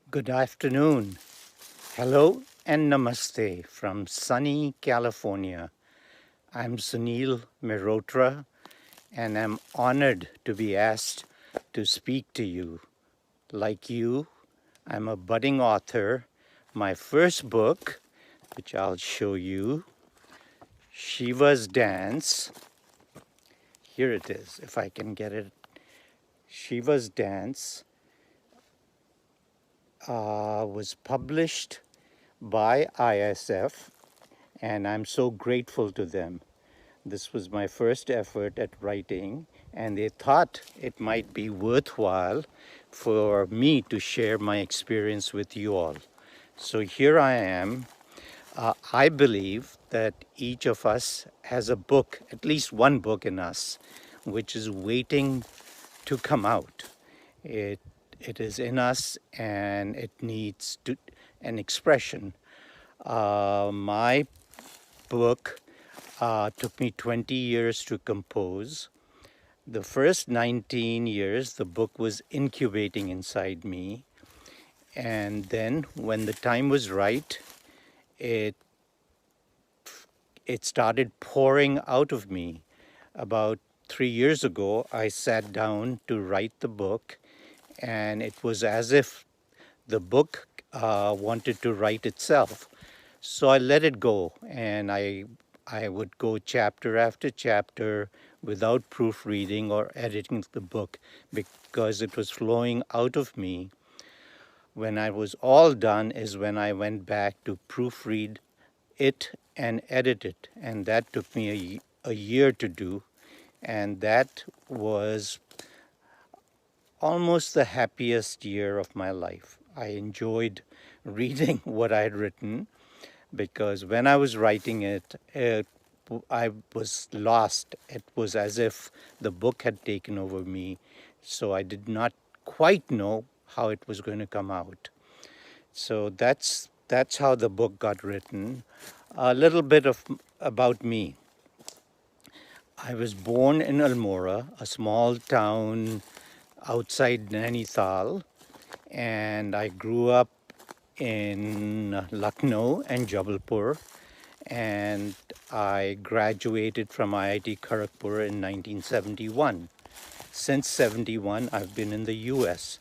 Good afternoon. Hello and namaste from sunny California. I'm Sunil Mehrotra and I'm honored to be asked to speak to you. Like you, I'm a budding author. My first book, which I'll show you, Shiva's Dance. Here it is, if I can get it. Shiva's Dance was published by ISF, and I'm so grateful to them. This was my first effort at writing, and they thought it might be worthwhile for me to share my experience with you all. So here I am. I believe that each of us has a book, at least one book in us, which is waiting to come out. It, it is in us and it needs an expression. My book took me 20 years to compose. The first 19 years, the book was incubating inside me. And then when the time was right, it, it started pouring out of me. About 3 years ago, I sat down to write the book, and it was as if the book wanted to write itself. So I let it go, and I would go chapter after chapter without proofreading or editing the book because it was flowing out of me. When I was all done is when I went back to proofread it and edit it, and that took me a year to do, and that was almost the happiest year of my life. I enjoyed reading what I had written because when I was writing it, I was lost. It was as if the book had taken over me, so I did not quite know how it was going to come out. So that's how the book got written. A little bit of about me. I was born in Almora, a small town outside Nainital, and I grew up in Lucknow and Jabalpur, and I graduated from IIT Kharagpur in 1971. Since 71, I've been in the US.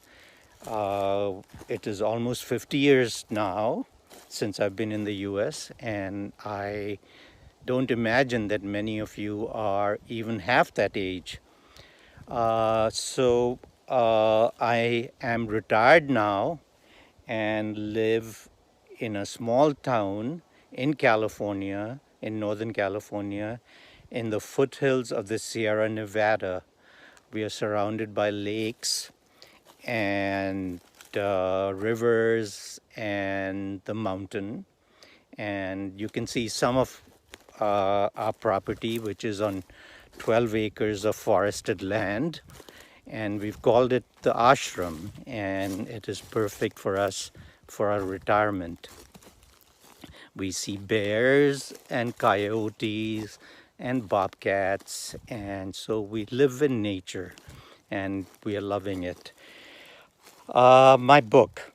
It is almost 50 years now since I've been in the US, and I don't imagine that many of you are even half that age. So I am retired now and live in a small town in California, in Northern California, in the foothills of the Sierra Nevada. We are surrounded by lakes and rivers and the mountain. And you can see some of our property, which is on 12 acres of forested land. And we've called it the ashram, and it is perfect for us for our retirement. We see bears and coyotes and bobcats, and so we live in nature and we are loving it. My book,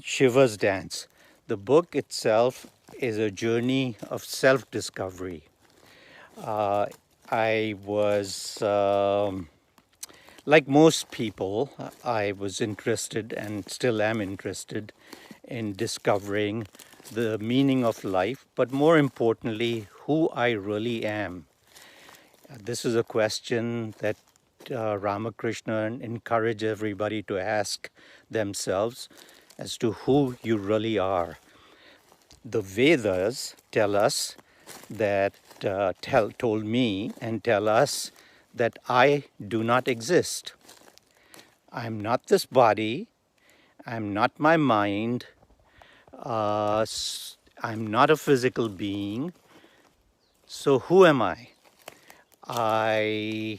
Shiva's Dance. The book itself is a journey of self-discovery. I was, like most people, I was interested and still am interested in discovering the meaning of life, but more importantly, who I really am. This is a question that Ramakrishna encouraged everybody to ask themselves as to who you really are. The Vedas tell us that, told me and tell us that I do not exist. I'm not this body. I'm not my mind. I'm not a physical being. So who am I? I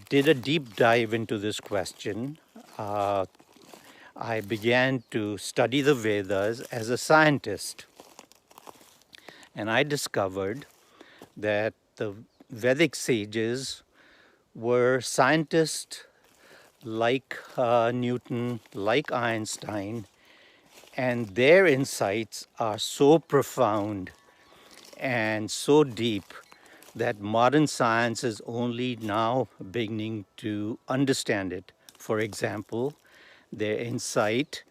did a deep dive into this question. I began to study the Vedas as a scientist. And I discovered that the Vedic sages were scientists like Newton, like Einstein, And their insights are so profound and so deep that modern science is only now beginning to understand it. For example, their insight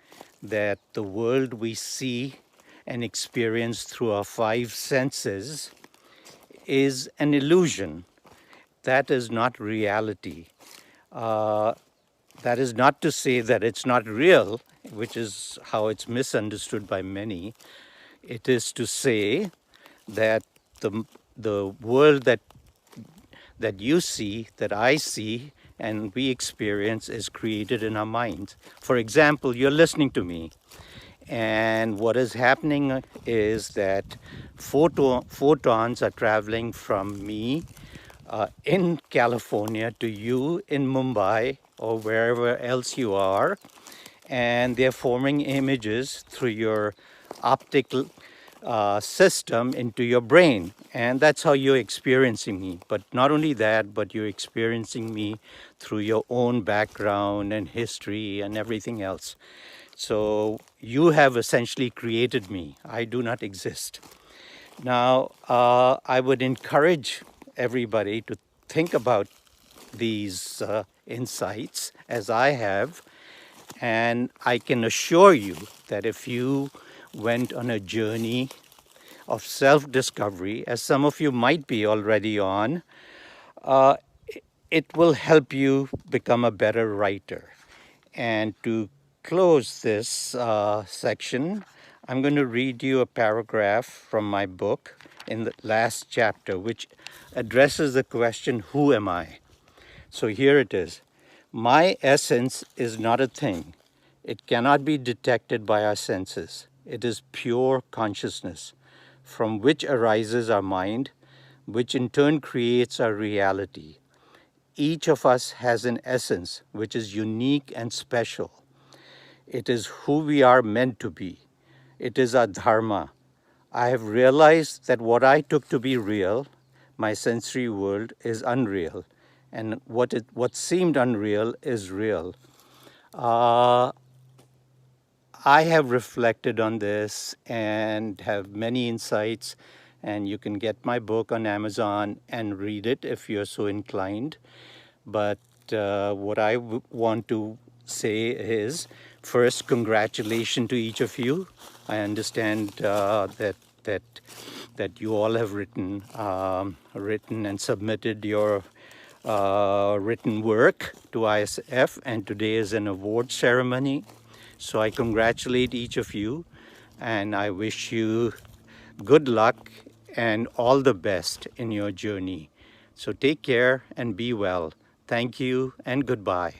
that the world we see and experience through our five senses is an illusion. That is not reality. Uh, that is not to say that it's not real, which is how it's misunderstood by many. It is to say that the world that you see, that I see, and we experience is created in our minds. For example, you're listening to me, and what is happening is that photons are traveling from me in California to you in Mumbai or wherever else you are, and they're forming images through your optical system into your brain, and that's how you're experiencing me. But not only that, but you're experiencing me through your own background and history and everything else. So you have essentially created me. I do not exist. Now, I would encourage everybody to think about these insights as I have, and I can assure you that if you went on a journey of self-discovery, as some of you might be already on, uh, it will help you become a better writer. And to close this section, I'm going to read you a paragraph from my book in the last chapter, which addresses the question, who am I? So here it is. My essence is not a thing. It cannot be detected by our senses. It is pure consciousness, from which arises our mind, which in turn creates our reality. Each of us has an essence which is unique and special. It is who we are meant to be. It is our dharma. I have realized that what I took to be real, my sensory world, is unreal, and what seemed unreal is real. I have reflected on this and have many insights, and you can get my book on Amazon and read it if you're so inclined. But what I want to say is, first, congratulations to each of you. I understand that you all have written and submitted your written work to ISF, and today is an award ceremony. So I congratulate each of you, and I wish you good luck and all the best in your journey. So take care and be well. Thank you and goodbye.